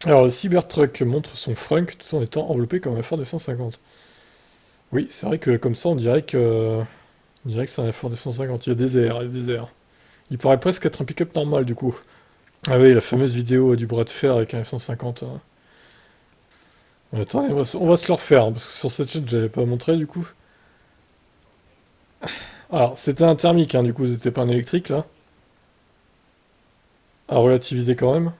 Alors, le Cybertruck montre son frunk tout en étant enveloppé comme un Ford F-150. Oui, c'est vrai que comme ça, on dirait que c'est un Ford F-150. Il y a des airs, il y a des airs. Il paraît presque être un pick-up normal, du coup. Ah oui, la fameuse vidéo du bras de fer avec un F-150. Attends, on va se le refaire, hein, parce que sur cette chaîne, je l'avais pas montré, du coup. Alors, c'était un thermique, hein, du coup, c'était pas un électrique, là. À relativiser quand même.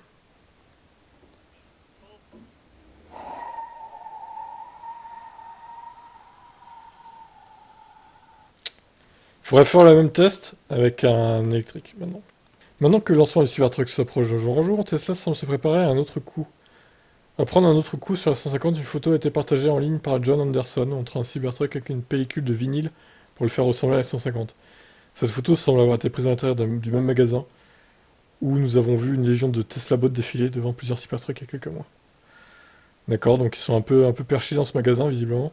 Il faudrait faire le même test avec un électrique, maintenant. Maintenant que le lancement du Cybertruck s'approche de jour en jour, Tesla semble se préparer à un autre coup. À prendre un autre coup sur la 150, une photo a été partagée en ligne par John Anderson, montrant un Cybertruck avec une pellicule de vinyle pour le faire ressembler à la 150. Cette photo semble avoir été prise à l'intérieur du même magasin, où nous avons vu une légion de Tesla Bots défiler devant plusieurs Cybertrucks il y a quelques mois. D'accord, donc ils sont un peu perchés dans ce magasin, visiblement.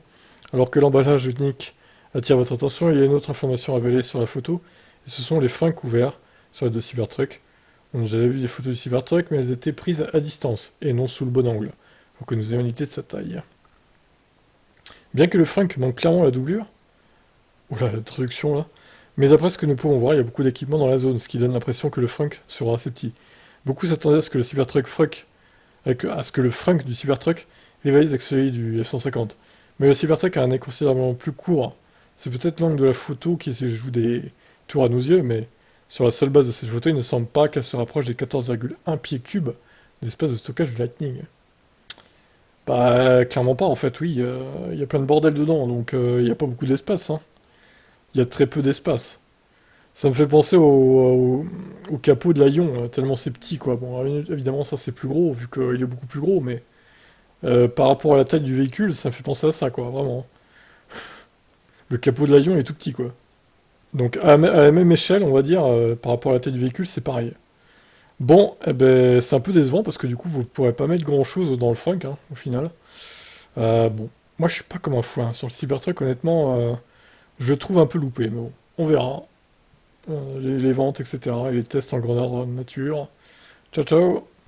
Alors que l'emballage unique attire votre attention, il y a une autre information révélée sur la photo, et ce sont les freins couverts sur les deux Cybertrucks. On a déjà vu des photos du Cybertruck, mais elles étaient prises à distance, et non sous le bon angle, pour que nous ayons une idée de sa taille. Bien que le frein manque clairement la doublure, oula, la traduction là, mais d'après ce que nous pouvons voir, il y a beaucoup d'équipements dans la zone, ce qui donne l'impression que le frunk sera assez petit. Beaucoup s'attendaient à ce que le Cybertruck frunk, à ce que le frunk du Cybertruck rivalise avec celui du F-150. Mais le Cybertruck a un nez considérablement plus court. C'est peut-être l'angle de la photo qui se joue des tours à nos yeux, mais sur la seule base de cette photo, il ne semble pas qu'elle se rapproche des 14,1 pieds cubes d'espace de stockage du Lightning. Bah, clairement pas, en fait, oui. Il y a plein de bordel dedans, donc il n'y a pas beaucoup d'espace, hein. Il y a très peu d'espace. Ça me fait penser au capot de l'Aion, tellement c'est petit, quoi. Bon, évidemment, ça c'est plus gros, vu qu'il est beaucoup plus gros, mais par rapport à la taille du véhicule, ça me fait penser à ça, quoi, vraiment. Le capot de l'Aion est tout petit, quoi. Donc à la même échelle, on va dire, par rapport à la taille du véhicule, c'est pareil. Bon, eh ben, c'est un peu décevant, parce que du coup, vous pourrez pas mettre grand-chose dans le frunk, hein, au final. Bon, moi je suis pas comme un fou, hein. Sur le Cybertruck, honnêtement, je le trouve un peu loupé, mais bon, on verra. Les ventes, etc., et les tests en grandeur nature. Ciao, ciao!